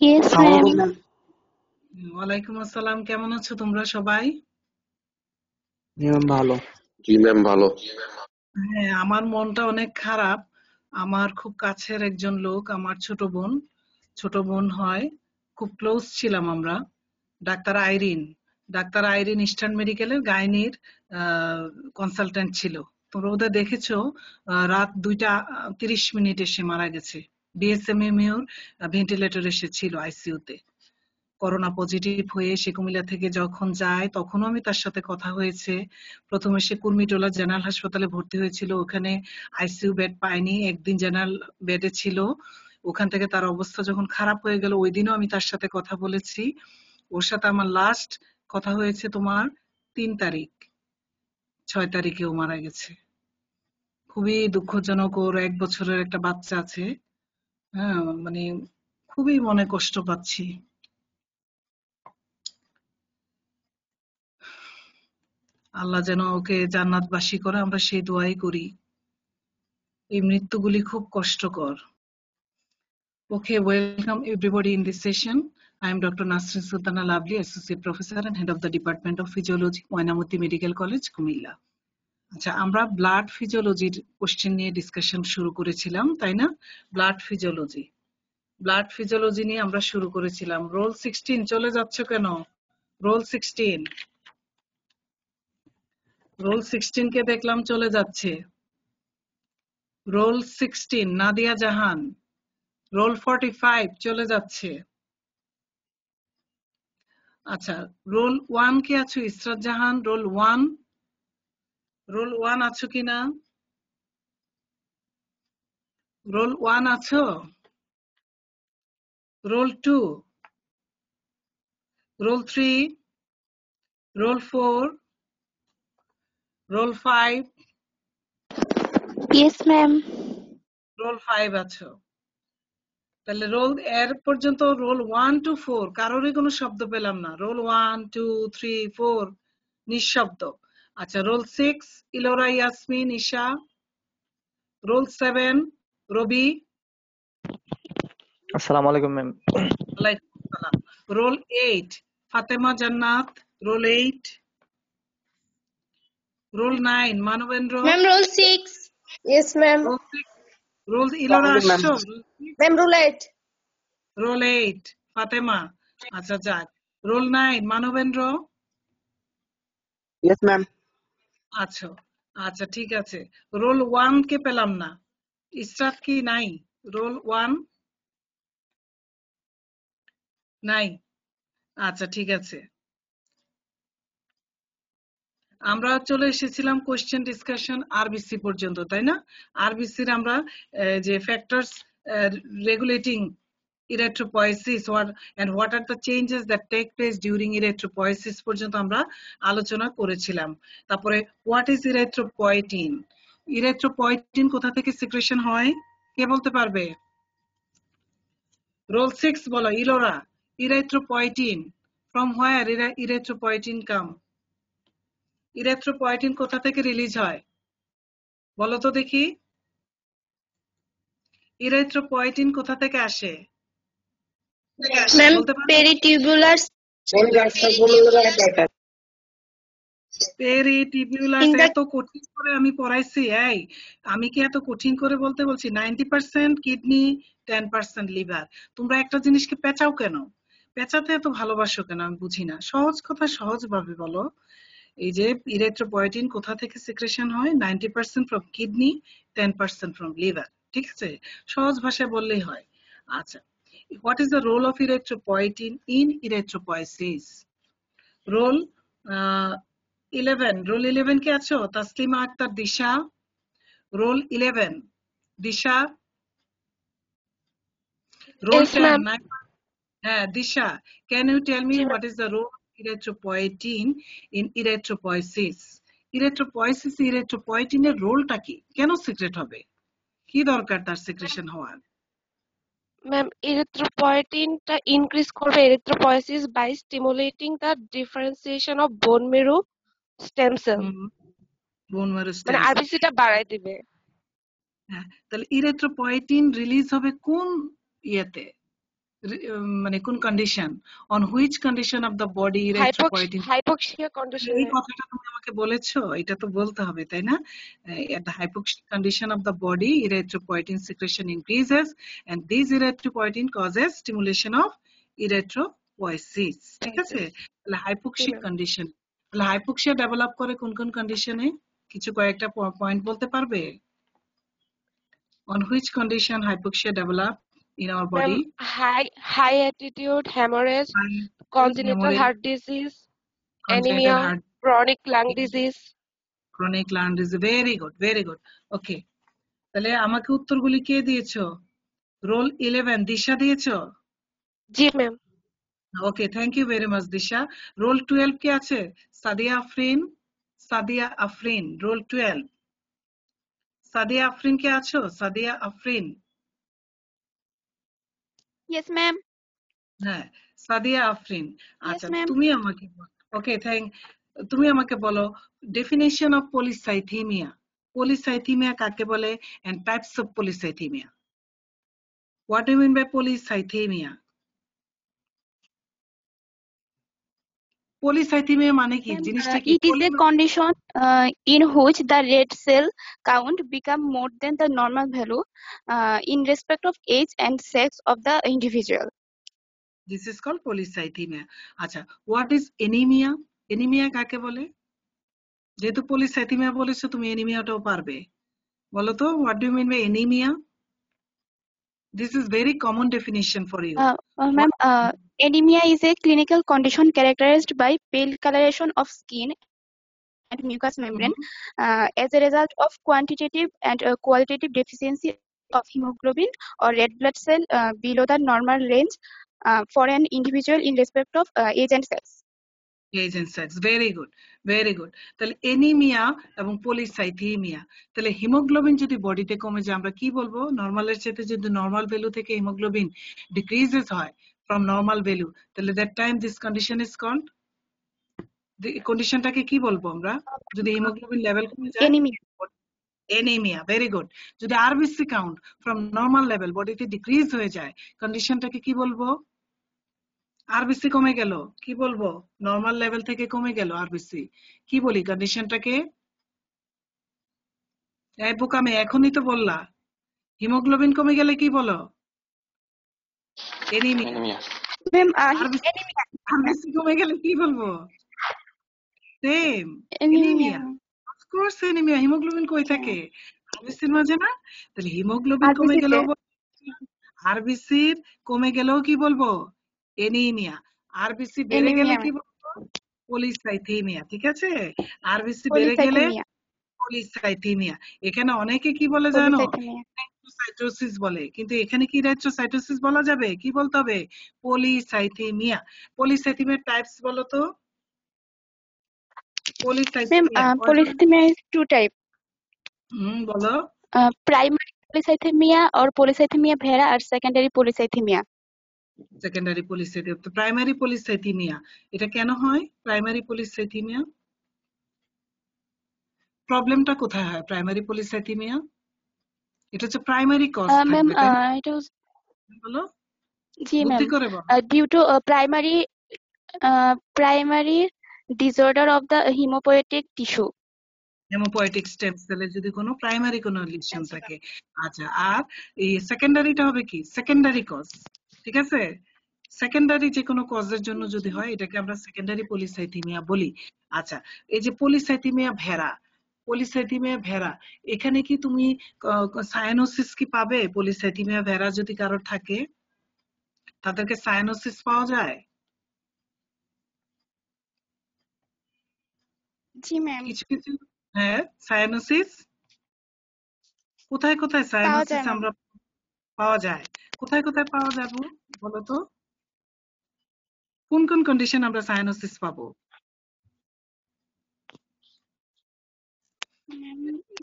Yes, সালামালাইকুম ma'am. Ma'am. ওয়ালাইকুম আসসালাম। কেমন আছো তোমরা সবাই? জি ম্যাম ভালো। জি ম্যাম ভালো। হ্যাঁ, আমার মনটা অনেক খারাপ। আমার খুব কাছের একজন লোক, আমার ছোট বোন হয়, খুব ক্লোজ ছিলাম আমরা। Doctor Irene doctor Irene Eastern মেডিকেলের গাইনির কনসালটেন্ট ছিল। তোমরা ওদের দেখেছো। রাত 2টা 30 মিনিট এসে মারা গেছে। ডিএসএমএমইউর ভেন্টিলেটর এসে ছিল আইসিইউতে। করোনা পজিটিভ হয়ে সে কুমিল্লা থেকে যখন যায় তখনও আমি তার সাথে কথা হয়েছে। প্রথমে সে কুর্মিটোলা জেনারেল হাসপাতালে ভর্তি হয়েছিল, ওখানে আইসিইউ বেড পায়নি, একদিন জেনারেল বেডে ছিল। ওখান থেকে তার অবস্থা যখন খারাপ হয়ে গেল, ওই দিনও আমি তার সাথে কথা বলেছি। ওর সাথে আমার লাস্ট কথা হয়েছে তোমার 3 তারিখ, 6 তারিখে ও মারা গেছে। খুবই দুঃখজনক। ওর 1 বছরের একটা বাচ্চা আছে। হ্যাঁ, মানে খুবই মনে কষ্ট পাচ্ছি। আল্লাহ যেন ওকে জান্নাতবাসী করে, আমরা সেই দোয়াই করি। এই মৃত্যুগুলি খুব কষ্টকর। Okay, welcome everybody in this session. I am Dr. Nasrin Sultana Lovely, Associate Professor and Head of the Department of Physiology, Moinamoti Medical College, Kumilla. আচ্ছা, আমরা ব্লাড ফিজিওলজির কোশ্চেন নিয়ে ডিসকাশন শুরু করেছিলাম, তাই না? ব্লাড ফিজিওলজি নিয়ে আমরা শুরু করেছিলাম। রোল 16 চলে যাচ্ছে কেন? রোল 16 কে দেখলাম চলে যাচ্ছে। রোল 16 নাদিয়া জাহান। রোল 45 চলে যাচ্ছে। আচ্ছা, রোল 1 কে আছো? ইসরাত জাহান রোল 1 আছো কিনা? রোল 1 আছো? Roll 2, roll 3, roll 4, roll 5, Yes, ma'am. Roll 5 আছো। তাহলে রোল এর পর্যন্ত রোল 1 to 4 কারোরই কোনো শব্দ পেলাম না। রোল 1 2 3 4 নিঃশব্দ। আচ্ছা, রোল 6 ইলোরা, ইয়াসমিন, ঈশা। রোল 7 রবি। আসসালামু আলাইকুম ম্যাম। ওয়ালাইকুম আসসালাম। Roll 8 Fatema Jannat. Roll 8। Roll 9 Manabendra. Ma'am, roll 6. Yes, ma'am. Roll 6 roll Elora সালামালাইকুম ম্যাম। আসছো? Ma'am, roll 8. রোল 8 ফাতেমা। আচ্ছা যাক। Roll 9 Manabendra yes ma'am. আছো? আচ্ছা ঠিক আছে। রোল 1 কে পেলাম না। ইসরাত কি নাই? রোল 1 নাই। আচ্ছা ঠিক আছে। আমরা চলে এসেছিলাম কোশ্চেন ডিসকাশন আরবিসি পর্যন্ত, তাই না? আরবিসির আমরা যে factors regulating erythropoiesis and what are the changes that take place during erythropoiesis পর্যন্ত আমরা আলোচনা করেছিলাম। তারপরে what is erythropoietin? erythropoietin কোথা থেকে সিক্রেশন হয়? কে বলতে পারবে? রোল 6 বলো Ellora. erythropoietin, from where erythropoietin come? ইরেথ্রোপয়েটিন কোথা থেকে রিলিজ হয় বলো তো দেখি। ইরেথ্রোপয়েটিন কোথা থেকে আসে? Ma'am, বলতে পারো? peritubular. পেরিটিবিউলাস। In the এত কঠিন করে আমি পড়াইছি। এই আমি কি এত কঠিন করে বলতে বলছি? 90% কিডনি, 10% লিভার। তোমরা একটা জিনিসকে পেঁচাও কেন? পেঁচাতে এত ভালোবাসো কেন আমি বুঝি না। সহজ কথা সহজ ভাবে বলো। এই যে ইরেথ্রোপয়েটিন কোথা থেকে সিক্রেশন হয়? 90% ফ্রম কিডনি, 10% ফ্রম লিভার। ঠিক আছে, সহজ ভাষায় বললেই হয়। আচ্ছা, what is the role of erythropoietin in erythropoiesis? Roll 11। Roll 11 কে আছো? Taslima Akter, Disha. Roll 11 Disha. Roll Yes, 10 ma'am. হ্যাঁ Disha, can you tell me জি, what is the role of erythropoietin in erythropoiesis? Erythropoiesis ইরেথ্রোপয়েটিনের রোলটা কি? কেন সিক্রেট হবে? কি দরকার তার সিক্রেশন হওয়ার? ma'am. Erythropoietin increase করবে erythropoiesis by stimulating the differentiation of bone marrow stem cell. Bone marrow মানে স্টেম সেল। আরবিসিটা বাড়ায় দিবে। হ্যাঁ, তাহলে ইরেথ্রোপয়েটিন রিলিজ হবে কোন ইয়েতে? মানে কোন condition, on which condition of the body erythropoietin. hypoxia এই condition কথাটা তুমি আমাকে বলেছো, এটা তো বলতে হবে তাই না? At the hypoxic condition of the body, erythropoietin secretion increases and this erythropoietin causes stimulation of erythropoiesis. ঠিক আছে? তাহলে hypoxic ma'am. condition, তাহলে hypoxia ডেভেলপ করে কোন কোন কন্ডিশনে, কিছু কয়েকটা পয়েন্ট বলতে পারবে? On which condition hypoxia develop in our Ma'am, body? high altitude hemorrhage, congenital Hemorrhage, heart disease, congenital anemia, heart chronic lung disease, disease. chronic lung disease. Very good, very good. Okay. তাহলে আমাকে উত্তরগুলি কে দিয়েছো? Role 11 Disha দিয়েছো? জি ma'am. Okay, thank you very much Disha. Roll 12 কে আছে? Sadia Afrin, Sadia Afrin, roll 12। Sadia Afrin কে আছো? সাদিয়া আফরিন। Yes, ma'am. হ্যাঁ, সাদিয়া আফরিন। Yes, আচ্ছা, ma'am. তুমি আমাকে ওকে তুমি আমাকে বলো ডেফিনেশন অফ পলিসাইথেমিয়া। পলিসাইথেমিয়া কাকে বলে and types of polycythemia. What do you mean by polycythemia? Polycythemia মানে কি? Ma'am, জিনিসটা কি? it is a condition in which the red cell count become more than the normal value in respect of age and sex of the individual. This is called polycythemia. আচ্ছা, what is anemia? anemia কাকে বলে? যেহেতু polycythemia বলেছো তুমি anemia-টাও পারবে। বলো তো, what do you mean by anemia? This is very common definition for you. Ma'am, anemia is a clinical condition characterized by pale coloration of skin and mucous membrane as a result of quantitative and qualitative deficiency of hemoglobin or red blood cell below the normal range for an individual in respect of age and sex. Age and sex. Very good, very good. তাহলে anemia এবং polycythemia। তাহলে haemoglobin যদি বডিতে কমে যায় আমরা কি বলবো? নরমালের চেয়ে যদি নরমাল ভ্যালু থেকে হিমোগ্লোবিন ডিক্রিজেস হয় from normal value, তাহলে that time this condition is called, কন্ডিশনটাকে কি বলবো আমরা যদি হিমোগ্লোবিন লেভেল কমে যায়? Anemia. anemia. Very good. যদি RBC count from normal level বডিতে ডিক্রিজ হয়ে যায় কন্ডিশনটাকে কি বলবো? আরবিসি কমে গেল, কি বলবো? নরমাল লেভেল থেকে কমে গেল আরবিসি, কি বলি কন্ডিশনটাকে? এই বোকামে, এখনই তো বললা। হিমোগ্লোবিন কমে গেলে কি বলো? এনিমিয়া। Ma'am, আরবিসি কমে গেলে কি বলবো? Same, anemia. Anaemia. Of course anaemia. Haemoglobin কই থাকে? আরবিসির মাঝে না? তাহলে হিমোগ্লোবিন কমে গেলেও আরবিসির কমে গেলেও কি বলবো? এনিমিয়া। আরবিসি বেড়ে গেলে কি বলবো? পলিসাইথেমিয়া। ঠিক আছে? আরবিসি বেড়ে গেলে পলিসাইথেমিয়া। এখানে অনেকে কি বলে জানো? ইরিথ্রোসাইটোসিস বলে, কিন্তু এখানে কি ইরিথ্রোসাইটোসিস বলা যাবে? কি বলতে হবে? পলিসাইথেমিয়া। পলিসাইথেমিয়ার টাইপস বলো তো? Polycythemia Polycythemia is two types. বলো। Primary polycythemia or polycythemia vera আর secondary polycythemia. Secondary polycythemia. তো প্রাইমারি পলিসাইথেমিয়া এটা কেন হয়? প্রাইমারি পলিসাইথেমিয়া প্রবলেমটা কোথায় হয়? প্রাইমারি পলিসাইথেমিয়া এটা হচ্ছে প্রাইমারি কজ Ma'am, থাকবে তাই না? it was বলো, জি বুদ্ধি ma'am, করে বলো। due to primary disorder of the hemopoietic tissue. Haemopoietic stem সেলের যদি কোনো প্রাইমারি কোনো লিশন থাকে। আচ্ছা, আর এই সেকেন্ডারিটা হবে কি? Secondary cause. ঠিক আছে? সেকেন্ডারি যে কোনো কজের জন্য যদি হয় এটাকে আমরা সেকেন্ডারি পলিসাইথেমিয়া বলি। আচ্ছা, এই যে পলিসাইথেমিয়া ভেরা, পলিসাইথেমিয়া ভেরা, এখানে কি তুমি সায়ানোসিস কি পাবে? পলিসাইথেমিয়া ভেরা যদি কারোর থাকে তাদেরকে সায়ানোসিস পাওয়া যায়? জি ম্যাম, কিছু কিছু, হ্যাঁ, সায়ানোসিস কোথায় কোথায় সায়ানোসিস আমরা পাওয়া যায়? কোথায় কোথায় পাওয়া যাবে বলো তো? কোন কোন কন্ডিশন আমরা সায়ানোসিস পাবো?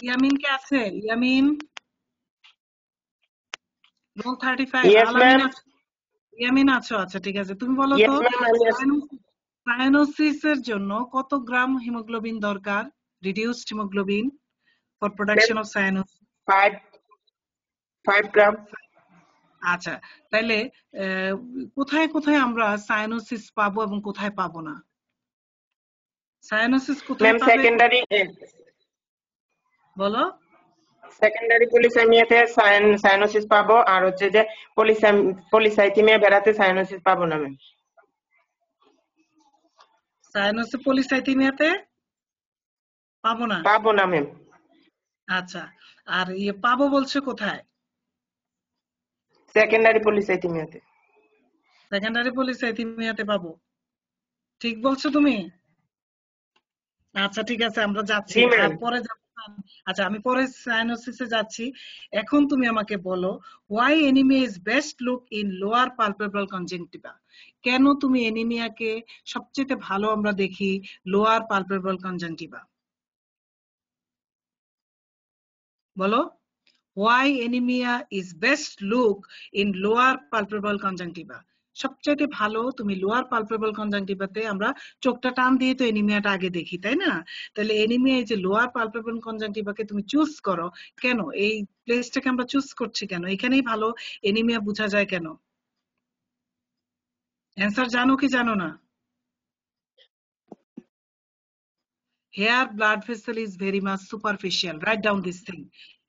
ইয়ামিন কে আছে? ইয়ামিন রোল 35। আলামিন আছে? ইয়ামিন আছো? আচ্ছা, ঠিক আছে। তুমি বলো তো সায়ানোসিস এর জন্য কত গ্রাম হিমোগ্লোবিন দরকার? Reduced haemoglobin for production of cyanosis. 5 গ্রাম। আচ্ছা, তাইলে কোথায় কোথায় আমরা সায়ানোসিস পাবো এবং কোথায় পাবো না? সায়ানোসিস কোথায় ম্যাম পাবে? বলো। সেকেন্ডারি পলিসাইমিয়াতে সায়ানোসিস পাবো, আর হচ্ছে যে পলিসাইথিমিয়া ভেরাতে সায়ানোসিস পাবো না ম্যাম। সায়ানোসিস পলিসাইথিমিয়াতে পাবো না ম্যাম। আচ্ছা, আর পাবো বলছো কোথায়? সেকেন্ডারি পলিসাইথিমিয়াতে। সেকেন্ডারি পলিসাইথিমিয়াতে পাবো, ঠিক বলছো তুমি? আচ্ছা ঠিক আছে, আমরা যাচ্ছি আর পরে আচ্ছা আমি পরে সায়ানোসিসে যাচ্ছি। এখন তুমি আমাকে বলো, why anemia is best look in lower palpebral conjunctiva? কেন তুমি অ্যানিমিয়াকে সবচেয়ে ভালো আমরা দেখি লোয়ার পালপেব্রাল কনজাংটিভা? বলো, why anemia is best look in lower palpebral conjunctiva? সবচেয়ে ভালো তুমি লোয়ার পালপেবল কনজাংটিভাতে আমরা চোখটা টান দিয়ে তো এনিমিয়াটা আগে দেখি, তাই না? তাহলে এনিমিয়া এই যে লোয়ার পালপেবল কনজাংটিভাকে তুমি চুজ করো কেন? এই প্লেসটাকে আমরা চুজ করছি কেন? এখানেই ভালো এনিমিয়া বোঝা যায় কেন? অ্যান্সার জানো কি জানো না? Here blood vessel is very much superficial. Write down this thing.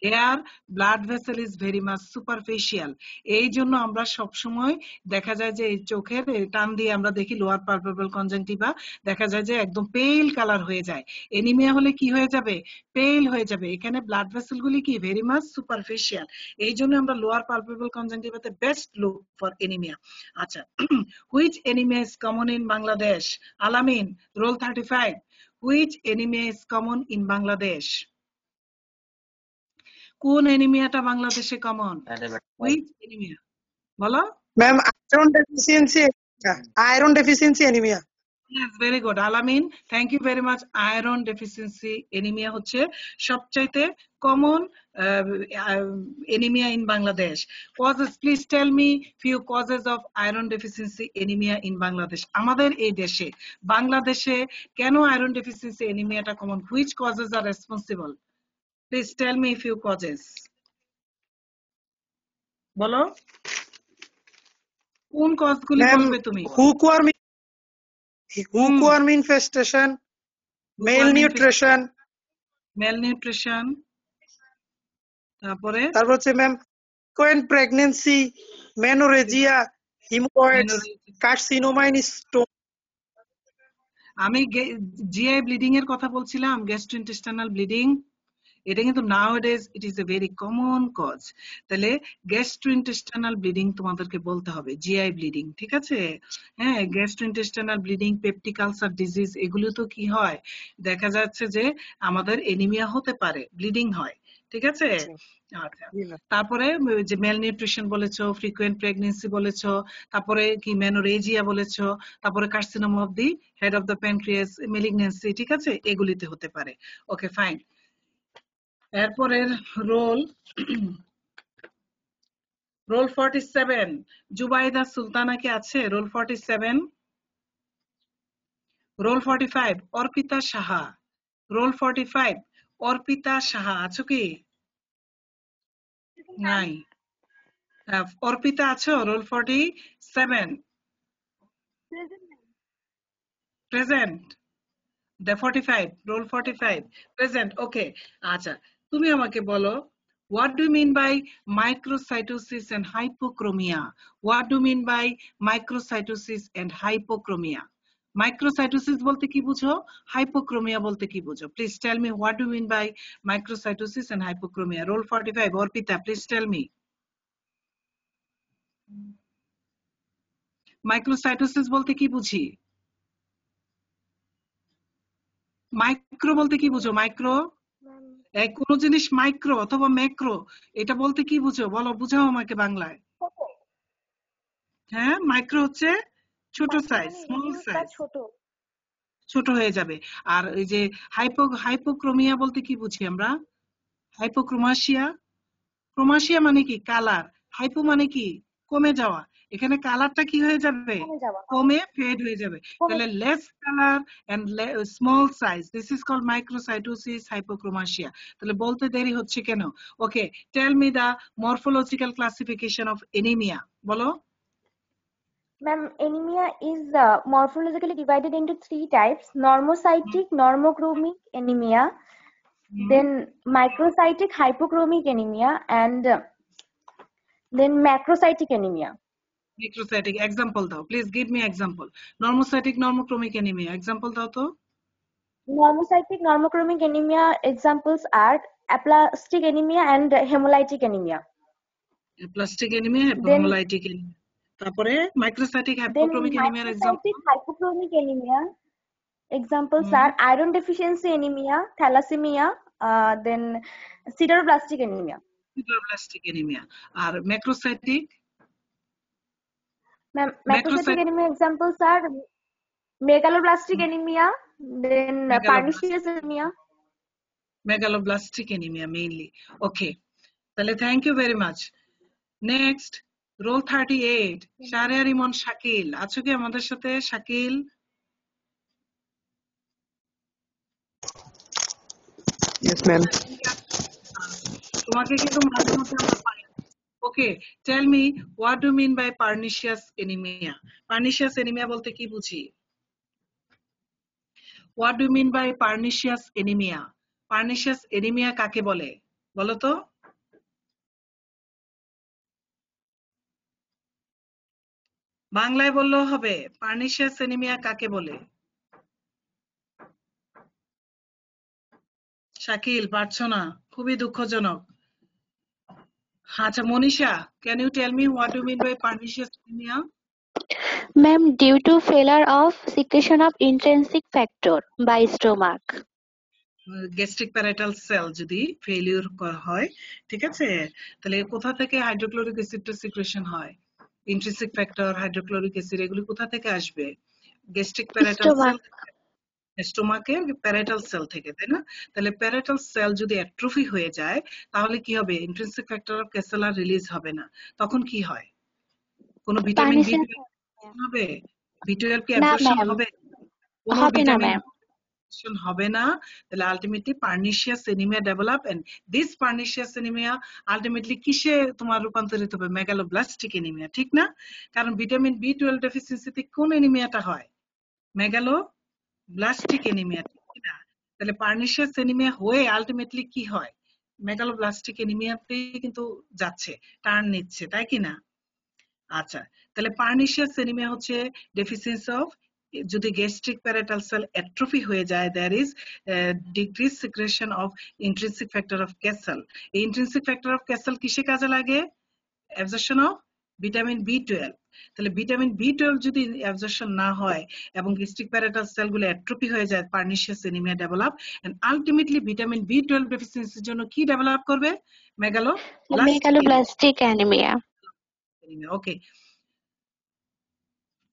Here blood vessel is very much superficial. এই জন্য আমরা সব সময় দেখা যায় যে এই চোখের টান দিয়ে আমরা দেখি লোয়ার পালপেবল কনজাংটিভা, দেখা যায় যে একদম পেল কালার হয়ে যায়। এনিমিয়া হলে কি হয়ে যাবে? পেল হয়ে যাবে। এখানে ব্লাড ভেসেল গুলি কি ভেরি মাচ সুপারফিশিয়াল, এই জন্য আমরা লোয়ার পালপেবল কনজাংটিভাতে বেস্ট লুক ফর এনিমিয়া। আচ্ছা, which anemia is common in Bangladesh? Alamin, roll 35. Which anemia is common in Bangladesh? কোন অ্যানিমিয়াটা বাংলাদেশে কমন? Which anemia? বলো। Ma'am iron deficiency anaemia. Yes, very good. Alamin, thank you very much. Iron deficiency anemia হচ্ছে সবচাইতে common anemia in Bangladesh. Causes, please tell me few causes of iron deficiency anemia in Bangladesh. আমাদের এই দেশে বাংলাদেশে কেন iron deficiency anemia টা common? Which causes are responsible? Please tell me few causes. বলো, কোন কজগুলি বলবে তুমি? হুকওয়ার্ম ইনফেস্টেশন, malnutrition, তারপর হচ্ছে ma'am pregnancy, menorrhagia, haemorrhoids, carcinoma in stone. আমি জিআই ব্লিডিং এর কথা বলছিলাম, গ্যাস্ট্রোইন্টেস্টাইনাল ব্লিডিং। এটা কিন্তু nowadays it is a very common cause. তাহলে গ্যাস্ট্রোইন্টেস্টাইনাল ব্লিডিং তোমাদেরকে বলতে হবে, জিআই ব্লিডিং, ঠিক আছে? হ্যাঁ, gastrointestinal bleeding, peptic ulcer disease, এগুলো তো কি হয়, দেখা যাচ্ছে যে আমাদের এনিমিয়া হতে পারে, ব্লিডিং হয়, ঠিক আছে? আচ্ছা, তারপরে যে ম্যালনিউট্রিশন বলেছো, ফ্রিকুয়েন্ট প্রেগন্যান্সি বলেছো, তারপরে কি মেনোরেজিয়া বলেছো, তারপরে carcinoma of the head of the pancreas, malignancy, ঠিক আছে? এগুলিতে হতে পারে। Okay fine. এরপরের রোল 47, জুবাইদা সুলতানা কি আছে? Roll 47। Roll 45, Arpita Saha. Roll 45, Arpita Saha আছো কি? নাই। অর্পিতা আছো? Roll 47 present. The 45, roll 45, present. Okay. আচ্ছা, তুমি আমাকে বলো, what do you mean by microcytosis and hypochromia? What do you mean by microcytosis and hypochromia? Microcytosis বলতে কি বুঝো? Hypochromia বলতে কি বুঝো? Please tell me what do you mean by microcytosis and hypochromia? Roll 45, Orpita, please tell me. Microcytosis বলতে কি বুঝি? Micro বলতে কি বুঝো? মাইক্রো, কোন জিনিস মাইক্রো অথবা ম্যাক্রো, এটা বলতে কি বুঝো? বলো, বুঝাও আমাকে বাংলায়। হ্যাঁ, মাইক্রো হচ্ছে ছোট সাইজ, স্মল সাইজ, ছোট হয়ে যাবে। আর এই যে হাইপোক্রোমিয়া বলতে কি বুঝি আমরা? হাইপোক্রোমাসিয়া, ক্রোমাসিয়া মানে কি? কালার। হাইপো মানে কি? কমে যাওয়া। এখানে কালারটা কি হয়ে যাবে, কমে ফেড হয়ে যাবে। তাহলে less colour and small size, this is called microcytosis hypochromasia. তাহলে বলতে দেরি হচ্ছে কেন? Okay, tell me the morphological classification of anaemia, বলো। Ma'am, anemia is morphologically divided into 3 types: normocytic, normochromic anemia, then microcytic hypochromic anemia, and then macrocytic anemia. Microcytic, example দাও, please give me example. Normocytic, normochromic anemia, example দাও তো। Normocytic, normochromic anemia examples are aplastic anemia and hemolytic anemia. Aplastic anemia, hemolytic anemia. তারপরে microcytic hypochromic anemia example. Microcytic hypochromic anemia examples are iron deficiency anemia, thalassemia, then sideroblastic anemia. Sideroblastic anemia. R macrocytic? Macrocytic anemia examples are megaloblastic anemia, then pernicious anemia. Megaloblastic anemia mainly. Okay. তাহলে thank you very much. Next, roll 38. Shahriar ইমন শাকিল, আছো কি আমাদের সাথে? Shakil, Yes, ma'am. তোমাকে কিন্তু মাঝে মধ্যে আমরা পাই। Okay, tell me what do you mean by pernicious anemia? Pernicious anemia বলতে কি বুঝি? What do you mean by pernicious anemia? Pernicious anemia কাকে বলে বলো তো? বাংলায় বললেও হবে। পার্নিশিয়াস অ্যানিমিয়া কাকে বলে? শাকিল পারছো না, খুবই দুঃখজনক। আচ্ছা Manisha, can you tell me what do you mean by pernicious anemia? Ma'am, due to failure of secretion of intrinsic factor by stomach. Gastric parietal cell যদি ফেলিউর হয়, ঠিক আছে, তাহলে কোথা থেকে হাইড্রোক্লোরিক অ্যাসিডটা সিক্রেশন হয়? ইন্ট্রিনসিক ফ্যাক্টর, হাইড্রোক্লোরিক অ্যাসিড, এগুলি কোথা থেকে আসবে? গ্যাস্ট্রিক প্যারাইটাল সেল, স্টোমাকের প্যারাইটাল সেল থেকে, তাই না? তাহলে প্যারাইটাল সেল যদি অ্যাট্রোফি হয়ে যায় তাহলে কি হবে? ইন্ট্রিনসিক ফ্যাক্টর অফ ক্যাসেলার রিলিজ হবে না। তখন কি হয়? কোন ভিটামিন বি12 হবে? বি12 কি অ্যাবজর্পশন হবে? কোন ভিটামিন হবে না। তাহলে ultimately pernicious anaemia develop, and this pernicious anaemia ultimately কিসে তোমার রূপান্তরিত হবে? মেগালোব্লাস্টিক অ্যানিমিয়া, ঠিক না? কারণ ভিটামিন বি12 ডেফিসিয়েন্সিতে কোন অ্যানিমিয়াটা হয়? মেগালোব্লাস্টিক অ্যানিমিয়া, ঠিক না? তাহলে পার্নিশিয়াস অ্যানিমিয়া হয়ে আলটিমেটলি কি হয়? মেগালোব্লাস্টিক অ্যানিমিয়াতেই কিন্তু যাচ্ছে, টার্ন নিচ্ছে, তাই কি না? আচ্ছা, তাহলে পার্নিশিয়াস অ্যানিমিয়া হচ্ছে ডেফিসিয়েন্সি অফ, যদি গ্যাস্ট্রিক প্যারাইটাল সেল অ্যাট্রোফি হয়ে যায়, there is decreased secretion of intrinsic factor of Kessel. এই intrinsic factor of Kessel কিসে কাজে লাগে? অ্যাবজর্পশন অফ ভিটামিন বি12। তাহলে ভিটামিন বি12 যদি অ্যাবজর্পশন না হয় এবং গ্যাস্ট্রিক প্যারাইটাল সেলগুলো অ্যাট্রোফি হয়ে যায়, pernicious anaemia develop, and ultimately vitamin বি12 ডেফিসিয়েন্সির জন্য কি ডেভেলপ করবে? Megaloblastic anaemia. Okay.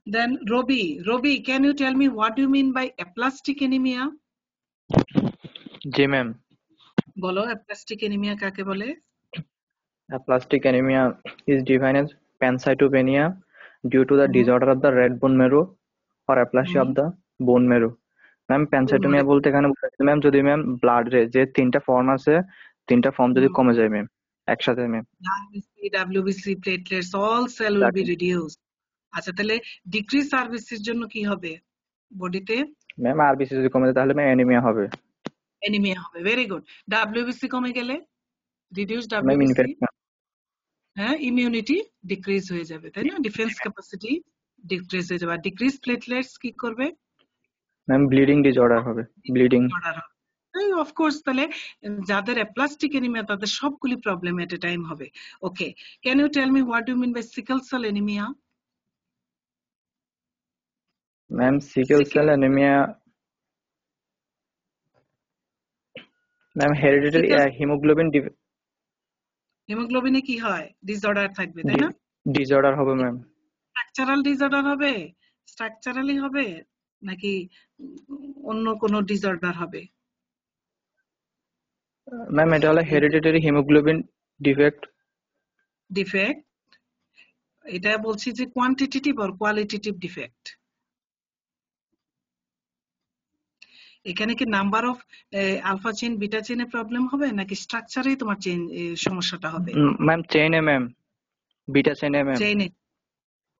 Then Robi, can you tell me what do you mean by aplastic anemia? जी मैम। বলো aplastic anemia কাকে বলে? Aplastic anemia is defined as pancytopenia due to the disorder of the red bone marrow or aplasia of the bone marrow. Ma'am pancytopenia বলতে এখানে বুঝাচ্ছে ma'am যদি ma'am blood রে যে তিনটা ফর্ম আছে, তিনটা ফর্ম যদি কমে যায় ম্যাম একসাথে ma'am, WBC platelets all cell will be reduced. আচ্ছা, তাহলে ডিক্রিজ আরবিসির জন্য কি হবে বডিতে? ম্যাম আরবিসি যদি কমে যায় তাহলে ম্যাম অ্যানিমিয়া হবে। অ্যানিমিয়া হবে, ভেরি গুড। WBC কমে গেলে রিডিউস WBC, হ্যাঁ, ইমিউনিটি ডিক্রিজ হয়ে যাবে, তাই না? ডিফেন্স ক্যাপাসিটি ডিক্রিজ হয়ে যাবে। আর ডিক্রিজ প্লেটলেটস কি করবে? ম্যাম ব্লিডিং ডিসঅর্ডার হবে, ব্লিডিং অফ কোর্স। তাহলে যাদের অ্যাপ্লাস্টিক অ্যানিমিয়া তাদের সবগুলি প্রবলেম এট এ টাইম হবে। Okay, can you tell me what do you mean by sickle cell anaemia? Ma'am sickle cell anaemia ma'am hereditary হিমোগ্লোবিনে কি হয়? Disorder থাকবে, তাই না? ডিসঅর্ডার হবে ম্যাম। স্ট্রাকচারাল ডিসঅর্ডার হবে, স্ট্রাকচারালি হবে নাকি অন্য কোনো ডিসঅর্ডার হবে? ম্যাম এটা হলো হেরিডিটারি হিমোগ্লোবিন ডিফেক্ট। এটা বলছি যে কোয়ান্টিটেটিভ আর কোয়ালিটেটিভ ডিফেক্ট। এখানে কি number of alpha chain beta চেইনে প্রবলেম হবে নাকি স্ট্রাকচারেই তোমার চেইন সমস্যাটা হবে? ম্যাম চেইনে ম্যাম, বিটা চেইনে ম্যাম। চেইনে,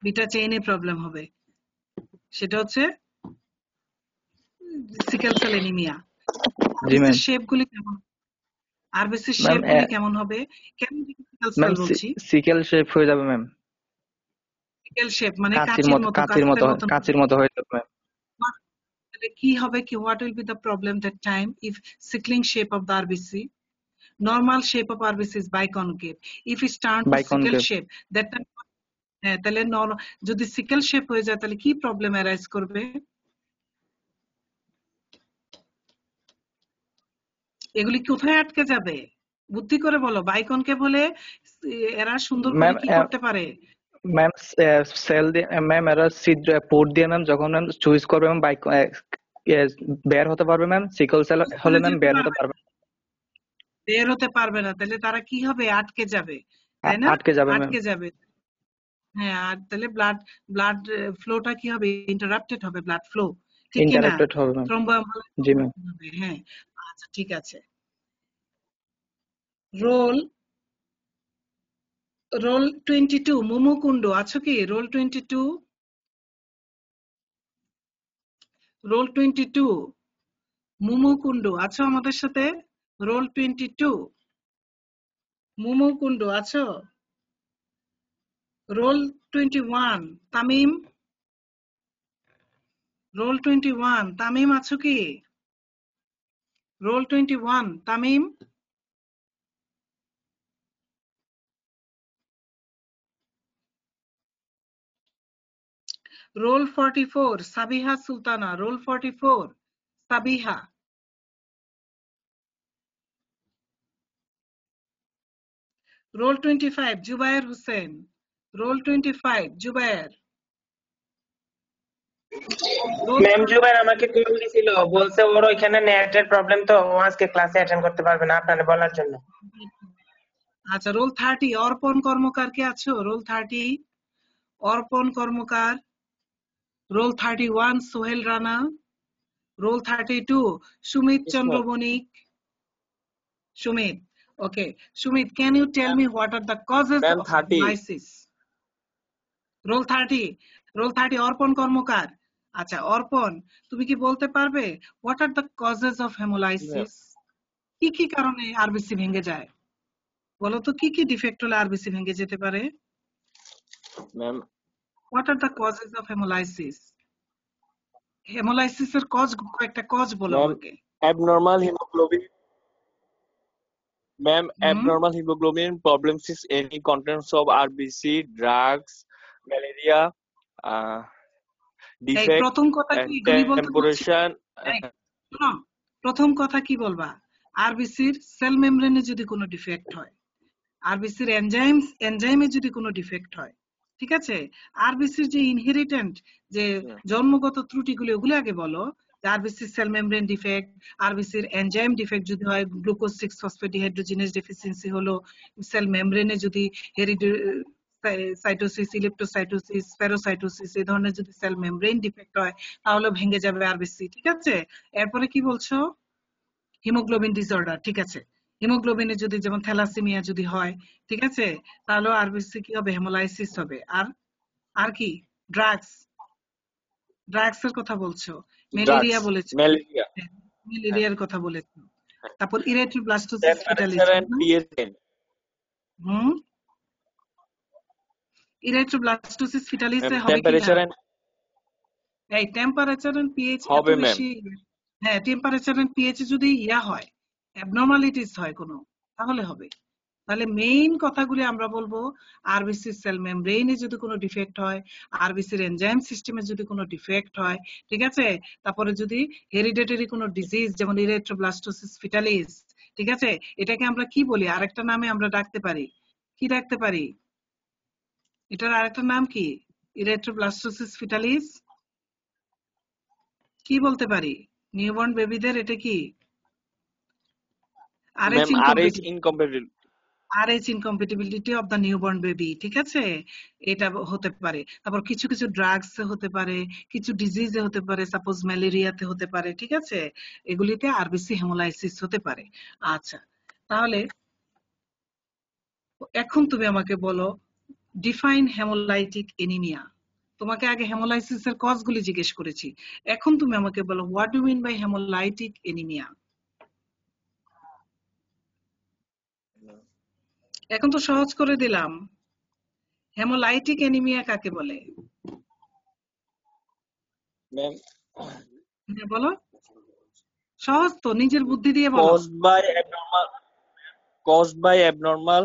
বিটা চেইনে প্রবলেম হবে, সেটা হচ্ছে সিকেল সেল অ্যানিমিয়া। জি ম্যাম। শেপগুলি কেমন? আরবিসির শেপগুলি কেমন হবে? কেন সিকেল সেল বলছি? সিকেল শেপ হয়ে যাবে ম্যাম, সিকেল শেপ মানে কাঁচির মতো হয়ে যাবে ম্যাম। তাহলে কি হবে কি, what will be the problem that time if sickling shape of the RBC? Normal shape of RBC is biconcave. If it turn to sickle shape, that time তাহলে যদি সিকেল শেপ হয়ে যায় তাহলে কি প্রবলেম অ্যারাইজ করবে? এগুলি কোথায় আটকে যাবে? বুদ্ধি করে বলো। বাইকনকেভ হলে এরা সুন্দর করে কি করতে পারে? ম্যাম সেল দিয়ে ম্যাম এরা ছিদ্র পোর্ট দিয়ে ম্যাম যখন ম্যাম চুজ করবে ম্যাম বাইক বের হতে পারবে ম্যাম। সিকেল সেল হলে ম্যাম বের হতে পারবে, বের হতে পারবে না। তাহলে তারা কি হবে? আটকে যাবে, তাই না? আটকে যাবে, আটকে যাবে। হ্যাঁ, আর তাহলে ব্লাড ফ্লোটা কি হবে? ইন্টারাপ্টেড হবে ব্লাড ফ্লো, ঠিক কি না? ইন্টারাপ্টেড হবে ম্যাম। জি ম্যাম। হ্যাঁ, আচ্ছা ঠিক আছে। রোল 22 মুমুকুন্ডু আছো কি? রোল 22 মুমুকুন্ডু আছো আমাদের সাথে? রোল 22 মুমুকুন্ডু আছো? রোল 21 তামিম? রোল 21 তামিম আছো কি? Roll 21 Tamim? Roll 44 Sabiha Sultana. Roll 44 Sabiha. Roll 25 Jubayer Hossain. Roll 25 Jubayer. Ma'am Jubayer আমাকে কল দিছিল, বলছে ওর ওইখানে নেটের প্রবলেম, তো ও আজকে ক্লাসে অ্যাটেন্ড করতে পারবে না, আপনাদের বলার জন্য। আচ্ছা, রোল 30 অর্পণ কর্মকার কে আছো? Roll 30 Arpan Karmakar. Roll 31 Sohel Rana. Roll 32 Sumit Chandra Banik. Sumit, okay. Sumit, can you tell me what are the causes of hemolysis? Roll 30 Arpan কর্মকার। আচ্ছা অর্পণ, তুমি কি বলতে পারবে what are the causes of hemolysis? কি কি কারণে আরবিসি ভেঙে যায়? বলো তো কি কি ডিফেক্ট হলে আরবিসি ভেঙে যেতে পারে? Ma'am what are the causes of hemolysis? Haemolysis এর কজ, কয়েকটা কজ বলো আমাকে। abnormal hemoglobin. Ma'am, abnormal hemoglobin problems is any contents of RBC, drugs, malaria, defect, প্রথম কথা কি temporation. প্রথম কথা কি বলবা? আরবিসির সেল মেমব্রেনে যদি কোনো ডিফেক্ট হয়, আরবিসির এনজাইমে যদি কোনো ডিফেক্ট হয়, ঠিক আছে? আরবিসির যে ইনহেরিটেন্ট যে জন্মগত ত্রুটিগুলো ওগুলো আগে বলো। আরবিসির সেল মেমব্রেন ডিফেক্ট, আরবিসির এনজাইম ডিফেক্ট যদি হয়, গ্লুকোজ 6 ফসফেটিহাইড্রোজিনেজ ডেফিসিয়েন্সি হলো, সেল মেমব্রেনে যদি সাইটোসিস, ইলেপ্টোসাইটোসিস, স্পেরোসাইটোসিস এই ধরনের যদি সেল মেমব্রেন ডিফেক্ট হয় তাহলে ভেঙে যাবে আরবিসি, ঠিক আছে? এরপরে কি বলছো? হিমোগ্লোবিন ডিসঅর্ডার, ঠিক আছে? হিমোগ্লোবিনে যদি যেমন থ্যালাসেমিয়া যদি হয়, ঠিক আছে, তাহলে আরবিসি কি হবে? হেমোলাইসিস হবে। আর কি? ড্রাগস এর কথা বলছো, ম্যালেরিয়া বলেছো, ম্যালেরিয়ার কথা বলেছো, তারপর ইরেথ্রোব্লাস্টোসিস ফিটালিস। ইরেথ্রোব্লাস্টোসিস ফিটালিসে হবে কি না? এই টেম্পারেচার এন্ড পিএইচ হবে ম্যাম। হ্যাঁ, টেম্পারেচার এন্ড পিএইচ যদি হয়, অ্যাবনরমালিটিস হয় কোনো, তাহলে হবে। তাহলে মেইন কথাগুলি আমরা বলবো, আরবিসি সেল মেমব্রেনে যদি কোনো ডিফেক্ট হয়, আরবিসির এনজাইম সিস্টেমে যদি কোনো ডিফেক্ট হয়, ঠিক আছে, তারপরে যদি হেরিডিটারি কোনো ডিজিজ যেমন ইরেথ্রোব্লাস্টোসিস ফিটালিস, ঠিক আছে, এটাকে আমরা কি বলি? আরেকটা নামে আমরা ডাকতে পারি, কি ডাকতে পারি? এটার আরেকটা নাম কি? ইরেথ্রোব্লাস্টোসিস ফিটালিস কি বলতে পারি? নিউবর্ন বেবিদের এটা কি? Rh incomplete. RH incompatibility of the newborn baby, ঠিক আছে, এটা হতে পারে। তারপর কিছু কিছু ড্রাগস হতে পারে, কিছু ডিজিজে হতে পারে, সাপোজ ম্যালেরিয়াতে হতে পারে, ঠিক আছে, এগুলিতে আরবিসি হেমোলাইসিস হতে পারে। আচ্ছা, তাহলে এখন তুমি আমাকে বলো ডিফাইন হেমোলাইটিক এনিমিয়া। তোমাকে আগে হেমোলাইসিসের কজগুলি জিজ্ঞেস করেছি, এখন তুমি আমাকে বলো what do mean by haemolytic anaemia. এখন তো সহজ করে দিলাম, হেমোলাইটিক এনিমিয়া কাকে বলে? ম্যাম বলো, সহজ তো, নিজের বুদ্ধি দিয়ে বলো। caused by abnormal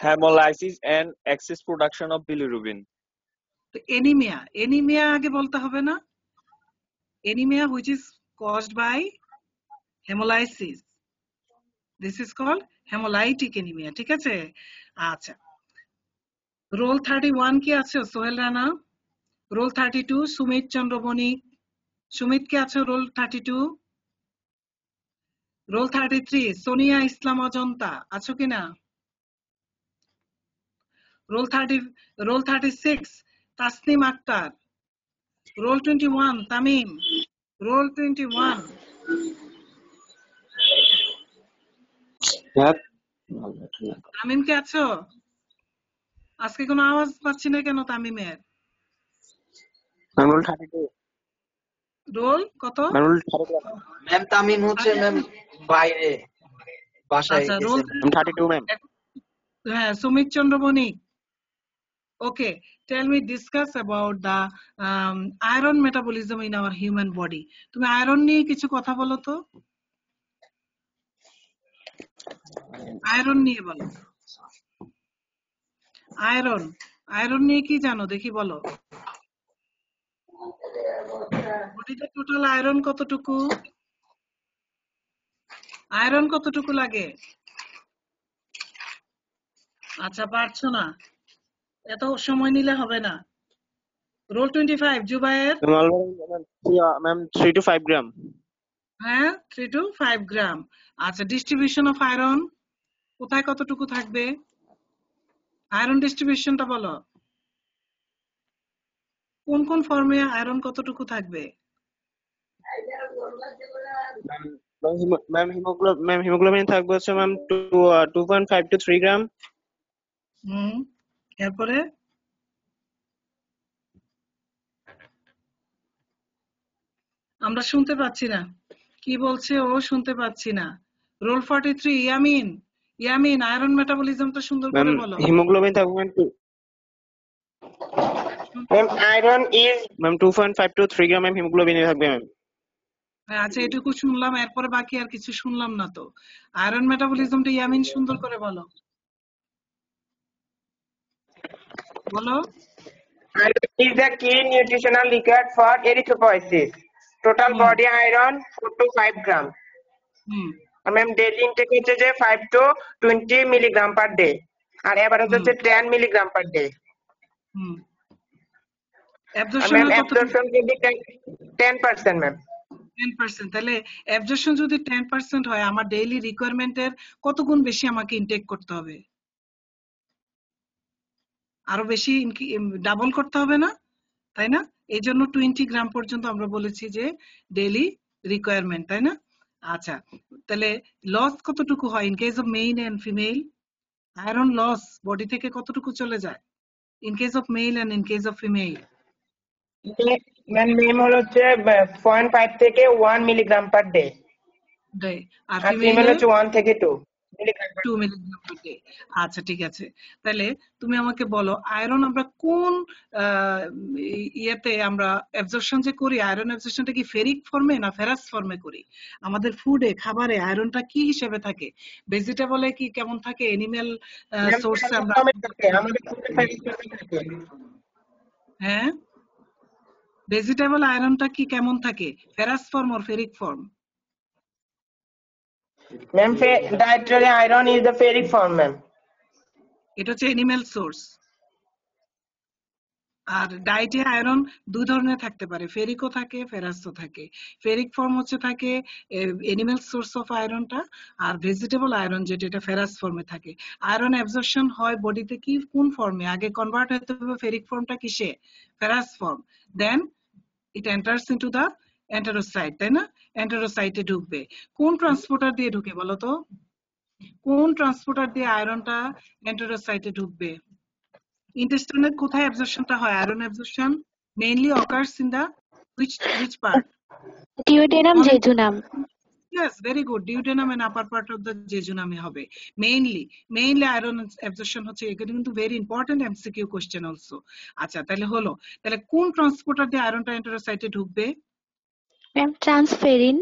hemolysis and excess production of bilirubin. Anaemia, anaemia আগে বলতে হবে না? Anaemia which is caused by hemolysis, this is called hemolytic anemia, ঠিক আছে। আচ্ছা, রোল 31 কি আছে? সোহেল রানা। রোল 32 সুমিত চন্দ্র বণিক। সুমিত কে আছে রোল 32? রোল 33 সোনিয়া ইসলাম অজন্তা, আছো কিনা? Roll 36 Tasnim Akter. Roll 21 Tamim. Roll 21 Tamim কে আছো? আজকে কোনো আওয়াজ পাচ্ছি না কেন তামিমের? রোল 32। রোল কত? Roll 32 ma'am. তামিম হচ্ছে ম্যাম বাইরে বাসায় আচ্ছা, গেছে। Roll 32 ma'am. হ্যাঁ, Sumit Chandra Banik. Okay, tell me, discuss about the iron metabolism in our human body. তুমি আয়রন নিয়ে কিছু কথা বলো তো, আয়রন নিয়ে বলো। আয়রন, আয়রন নিয়ে কি জানো দেখি বলো। বডিতে টোটাল আয়রন কতটুকু? আয়রন কতটুকু লাগে? আচ্ছা, পারছো না, এত সময় নিলে হবে না। রোল 25 জুবায়ের। ম্যাম 3 to 5 গ্রাম। হ্যাঁ, 3 to 5 গ্রাম। আচ্ছা, ডিস্ট্রিবিউশন অফ আয়রন কোথায় কতটুকু থাকবে? আয়রন ডিস্ট্রিবিউশনটা বলো, কোন কোন ফর্মে আয়রন কতটুকু থাকবে? ম্যাম হিমোগ্লোবিন থাকবে হচ্ছে ম্যাম 2.5 to 3 গ্রাম। এরপরে আমরা শুনতে পাচ্ছি না, কি বলছে ও, শুনতে পাচ্ছি না। রোল 43 ইয়ামিন। ইয়ামিন, আয়রন মেটাবলিজমটা সুন্দর করে বলো। হিমোগ্লোবিন থাকবে ma'am iron is ma'am 2.5 to 3 gram ma'am হিমোগ্লোবিনে থাকবে ম্যাম। আচ্ছা, এটুকু শুনলাম, এরপরে বাকি আর কিছু শুনলাম না তো। আয়রন মেটাবলিজমটা ইয়ামিন সুন্দর করে বলো, বলো। Iron is the key nutritional required for erythropoiesis. Total body iron 4 to 5 gram. Ma'am daily intake হচ্ছে যে 5 to 20 মিলিগ্রাম পার ডে, আর এভারেজ হচ্ছে 10 milligram per day. Ma'am absorption যদি 10% ম্যাম। 10%, তাহলে অ্যাবজর্পশন যদি 10% হয়, আমার ডেইলি রিকোয়ারমেন্টের কত গুণ বেশি আমাকে ইনটেক করতে হবে? আরো বেশি, ডাবল করতে হবে না, তাই না? এই জন্য 20 গ্রাম পর্যন্ত আমরা বলেছি যে ডেইলি রিকোয়ারমেন্ট, তাই না? আচ্ছা, তাহলে লস কতটুকু হয় in case of male and female? Iron loss body থেকে কতটুকু চলে যায় in case of male and in case of female? Ma'am male হচ্ছে 0.5 থেকে 1 মিলিগ্রাম পার ডে, আর ফিমেল হচ্ছে 1 থেকে 2 মিলিগ্রাম পার ডে। আচ্ছা, ঠিক আছে, তাহলে তুমি আমাকে বলো আয়রন আমরা কোন ইয়েতে আমরা অ্যাবজর্পশন যে করি, আয়রন অ্যাবজর্পশনটা কি ফেরিক ফর্মে না ফেরাস ফর্মে করি? আমাদের ফুডে, খাবারে আয়রনটা কি হিসেবে থাকে? ভেজিটেবলে কি কেমন থাকে? এনিম্যাল সোর্সে আমরা, হ্যাঁ, ভেজিটেবল আয়রনটা কি কেমন থাকে, ferrous form or ferric form? Ma'am dietary iron is the ferric form ma'am. এটা হচ্ছে এনিম্যাল সোর্স। আর ডায়েটে আয়রন দুই ধরনের থাকতে পারে, ফেরিকও থাকে, ফেরাসও থাকে। ফেরিক ফর্ম হচ্ছে থাকে এনিম্যাল সোর্স অফ আয়রনটা, আর ভেজিটেবল আয়রন যেটা এটা ফেরাস ফর্মে থাকে। আয়রন অ্যাবজর্পশন হয় বডিতে কি কোন ফর্মে, আগে কনভার্ট হতে হবে ফেরিক ফর্মটা কিসে, ferrous form, then it enters into the enterocyte, তাই না? এন্টারোসাইটে ঢুকবে। কোন ট্রান্সপোর্টার দিয়ে ঢুকে বলো তো, কোন ট্রান্সপোর্টার দিয়ে আয়রনটা এন্টারোসাইটে ঢুকবে? ইন্টেস্টাইনের কোথায় অ্যাবজর্পশনটা হয়? Iron absorption mainly occurs in the which part? Duodenum jejunum. Yes, very good. Duodenum and upper part of the jejunum এ হবে mainly iron absorption হচ্ছে, এটা কিন্তু very important MCQ question also. আচ্ছা তাহলে হলো, তাহলে কোন ট্রান্সপোর্টার দিয়ে আয়রনটা এন্টারোসাইটে ঢুকবে? Ma'am transferrin.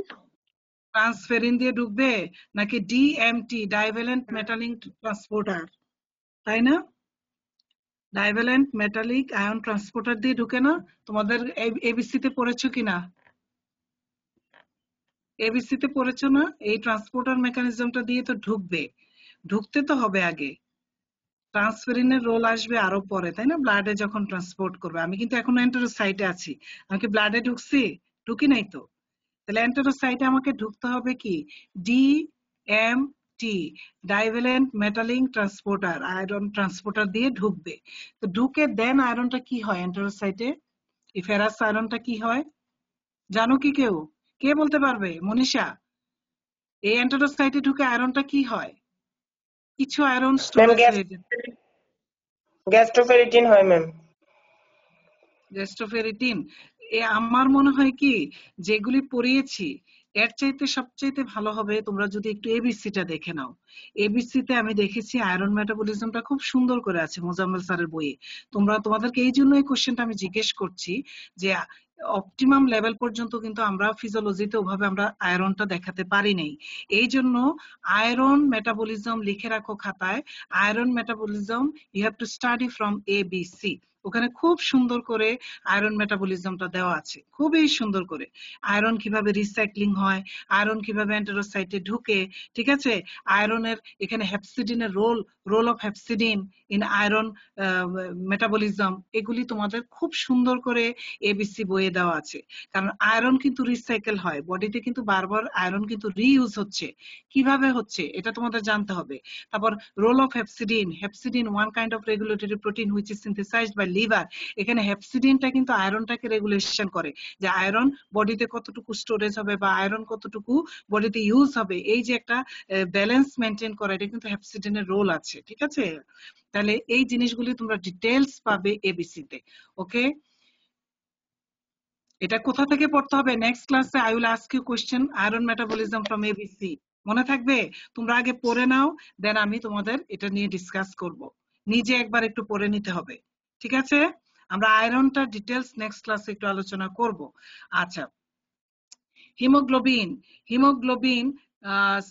ট্রান্সফেরিন দিয়ে ঢুকবে নাকি ডিএমটি, ডাইভ্যালেন্ট মেটালিক ট্রান্সপোর্টার, তাই না? ডাইভ্যালেন্ট মেটালিক আয়ন ট্রান্সপোর্টার দিয়ে ঢুকে না? তোমাদের এবিসি তে পড়েছো কিনা? এবিসি তে পড়েছো না? এই ট্রান্সপোর্টার মেকানিজমটা দিয়ে তো ঢুকবে, ঢুকতে তো হবে আগে। ট্রান্সফেরিনের রোল আসবে আরো পরে, তাই না? ব্লাডে যখন ট্রান্সপোর্ট করবে। আমি কিন্তু এখন এন্টারোসাইটে আছি, আমি কি ব্লাডে ঢুকছি? ঢুকি নাই তো। তাহলে এন্টারোসাইটে আমাকে ঢুকতে হবে কি, DMT, divalent metallic transporter, iron transporter দিয়ে ঢুকবে। তো ঢুকে দেন আয়রনটা কি হয় এন্টারোসাইটে? এই ফেরাস আয়রনটা কি হয় জানো কি কেউ? কে বলতে পারবে? মনীষা, এই এন্টারোসাইটে ঢুকে আয়রনটা কি হয়? কিছু আয়রন স্টোরেজ হয়ে যায়। গ্যাস্ট্রোফেরিটিন হয় ম্যাম। গ্যাস্ট্রোফেরিটিন, আমার মনে হয় কি যেগুলি পড়িয়েছি এর চাইতে সবচাইতে ভালো হবে তোমরা যদি একটু এবিসিটা দেখে নাও। এবিসিতে আমি দেখেছি আয়রন মেটাবলিজমটা খুব সুন্দর করে আছে মোজাম্মেল স্যারের বইয়ে। তোমাদেরকে এই জন্য এই কোশ্চেনটা আমি জিজ্ঞেস করছি যে অপটিমাম লেভেল পর্যন্ত কিন্তু আমরা ফিজিওলজিতে ওভাবে আমরা আয়রনটা দেখাতে পারি নাই। এই জন্য আয়রন মেটাবলিজম লিখে রাখো খাতায়, iron metabolism you have to study from ABC. ওখানে খুব সুন্দর করে আয়রন মেটাবলিজমটা দেওয়া আছে, খুবই সুন্দর করে। আয়রন কিভাবে রিসাইক্লিং হয়, আয়রন কিভাবে এন্টারোসাইটে ঢুকে, ঠিক আছে? আয়রনের এখানে হেপসিডিনের role of hepcidin in iron metabolism, এগুলি তোমাদের খুব সুন্দর করে এবিসি বইয়ে দেওয়া আছে। কারণ আয়রন কিন্তু রিসাইকেল হয় বডিতে, কিন্তু বারবার আয়রন কিন্তু রিইউজ হচ্ছে। কিভাবে হচ্ছে এটা তোমাদের জানতে হবে। তারপর role of hepcidin, hepcidin one kind of regulatory protein which is synthesised by liver. এখানে হেপসিডিনটা কিন্তু আয়রনটাকে রেগুলেশন করে, যে আয়রন বডিতে কতটুকু স্টোরেজ হবে বা আয়রন কতটুকু বডিতে ইউজ হবে, এই যে একটা ব্যালেন্স মেনটেন করা, এটা কিন্তু হেপসিডিনের রোল আছে, ঠিক আছে? তাহলে এই জিনিসগুলি তোমরা ডিটেইলস পাবে এবিসি তে। ওকে, এটা কোথা থেকে পড়তে হবে? নেক্সট ক্লাসে I will ask you question iron metabolism from ABC. মনে থাকবে? তোমরা আগে পড়ে নাও, দেন আমি তোমাদের এটা নিয়ে ডিসকাস করব। নিজে একবার একটু পড়ে নিতে হবে, ঠিক আছে? আমরা আয়রনটা ডিটেইলস নেক্সট ক্লাসে একটু আলোচনা করব। আচ্ছা, haemoglobin, haemoglobin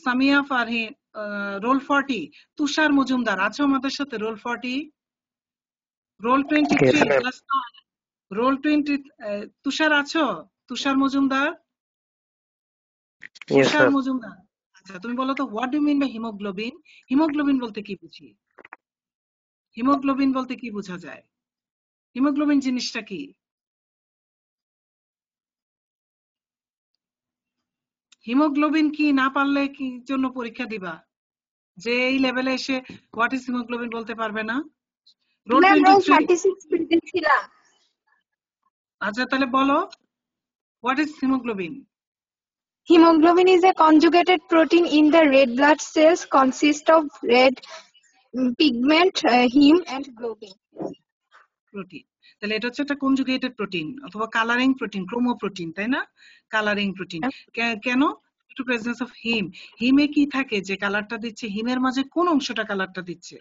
Samia Farhin, roll 40, Tushar Majumder আছো আমাদের সাথে? Roll 40, roll 23 class 9, roll 20, Tushar আছো? তুষার মজুমদার, তুষার মজুমদার। আচ্ছা তুমি বলো তো, what do mean by haemoglobin? Haemoglobin বলতে কি বুঝি? হিমোগ্লোবিন বলতে কি বোঝা যায়? হিমোগ্লোবিন জিনিসটা কি? হিমোগ্লোবিন কি না পারলে কি জন্য পরীক্ষা দিবা? যে এই লেভেলে এসে হোয়াট ইজ হিমোগ্লোবিন বলতে পারবে না? রোল 23। আচ্ছা তাহলে বলো, what is haemoglobin? Hemoglobin is a conjugated protein in the red blood cells, consists of red pigment, heme and globin. Protein, তাহলে এটা হচ্ছে একটা কনজুগেটেড প্রোটিন অথবা কালারিং প্রোটিন, ক্রোমোপ্রোটিন, তাই না? Colouring protein. কেন? To presence of haem. হিমে কি থাকে যে কালারটা দিচ্ছে? হিমের মাঝে কোন অংশটা কালারটা দিচ্ছে?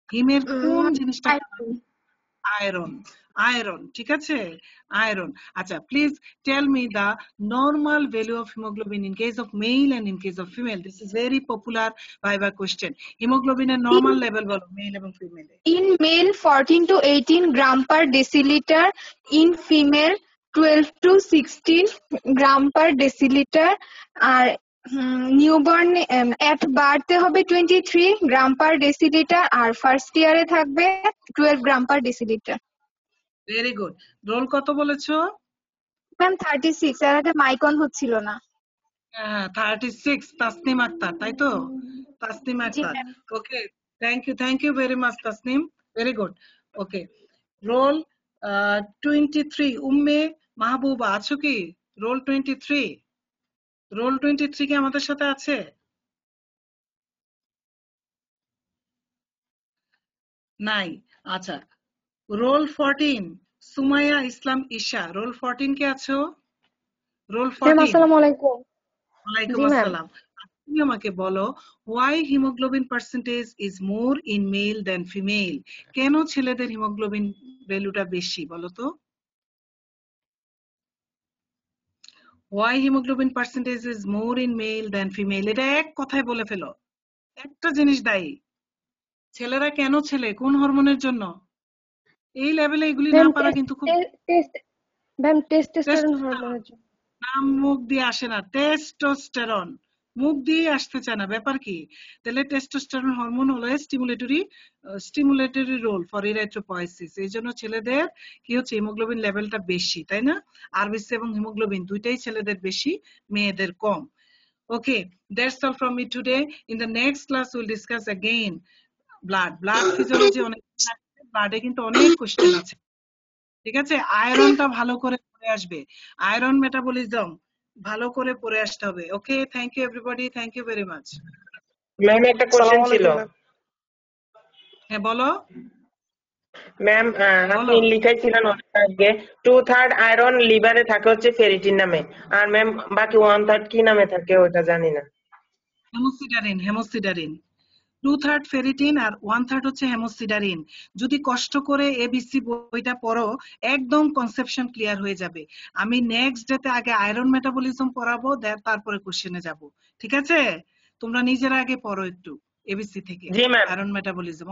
হিমের কোন জিনিসটা? আয়রন। আয়রন, ঠিক আছে? আয়রন। আচ্ছা please tell me the normal value of hemoglobin in case of male and in case of female. This is very popular viva question. hemoglobin এর নরমাল লেভেল বলো মেল এবং ফিমেলে। In male 14 to 18 gram per deciliter, in female 12 to 16 gram per deciliter, R newborn এট বার্থে হবে 23 গ্রাম per decilitre, আর first ইয়ারে থাকবে 12 gram per decilitre. Very good. Roll কত বলেছো? Ma'am 36, এর আগে মাইক অন হচ্ছিল না। হ্যাঁ 36 তাসনিম আক্তার, তাই তো? Tasnim Akter, okay. Thank you very much Tasnim, very good. Okay, roll 23 Umme Mahbuba আছো কি? রোল 23, রোল 23 কি আমাদের সাথে আছে? নাই। আচ্ছা, রোল 14 সুমাইয়া ইসলাম ঈশা, রোল 14 কে আছো? রোল 14। আসসালামু আলাইকুম। ওয়ালাইকুম আসসালাম। তুমি আমাকে বলো, why hemoglobin percentage is more in male than female? কেন ছেলেদের হিমোগ্লোবিন ভ্যালুটা বেশি বলো তো? why hemoglobin percentage is more in male than female? এটা এক কথায় বলে ফেলো, একটা জিনিস দায়ী। ছেলেরা কেন ছেলে, কোন হরমোনের জন্য? এই লেভেলে এগুলি না পারা কিন্তু খুব টেস্টোস্টেরন হরমোনের জন্য। নাম মুখ দিয়ে আসে না, টেস্টোস্টেরন মুখ দিয়ে আসতে চায় না, ব্যাপার কি? তাহলে টেস্টোস্টেরন হরমোন হলো স্টিমুলেটরি রোল ফর ইরিথ্রোপয়েসিস। এই জন্য ছেলেদের কি হচ্ছে, হিমোগ্লোবিন লেভেলটা বেশি, তাই না? আরবিসি এবং হিমোগ্লোবিন দুইটাই ছেলেদের বেশি, মেয়েদের কম। Okay, that's all from me today. In the next class will discuss again blood physiology. অনেক ব্লাডে কিন্তু অনেক কোশ্চেন আছে, ঠিক আছে? আয়রনটা ভালো করে পড়ে আসবে, আয়রন মেটাবলিজম ভালো করে পড়ে আসতে হবে। Okay, thank you everybody, thank you very much. Ma'am একটা কোশ্চেন ছিল। হ্যাঁ বলো ম্যাম, আপনি লিখাইছিলেন অনেক আগে 2/3 আয়রন লিভারে থাকে হচ্ছে ফেরিটিন নামে, আর ম্যাম বাকি 1/3 কি নামে থাকে ওটা জানি না। হেমোসিডারিন 2/3 ফেরিটিন আর 1/3 হচ্ছে হেমোসিডারিন। যদি কষ্ট করে এবিসি বইটা পড়ো একদম কনসেপশন ক্লিয়ার হয়ে যাবে। আমি নেক্সট ডেতে আগে আয়রন মেটাবলিজম পড়াবো, তারপরে কোশ্চেনে যাব, ঠিক আছে? তোমরা নিজেরা আগে পড়ো একটু এবিসি থেকে আয়রন মেটাবলিজম।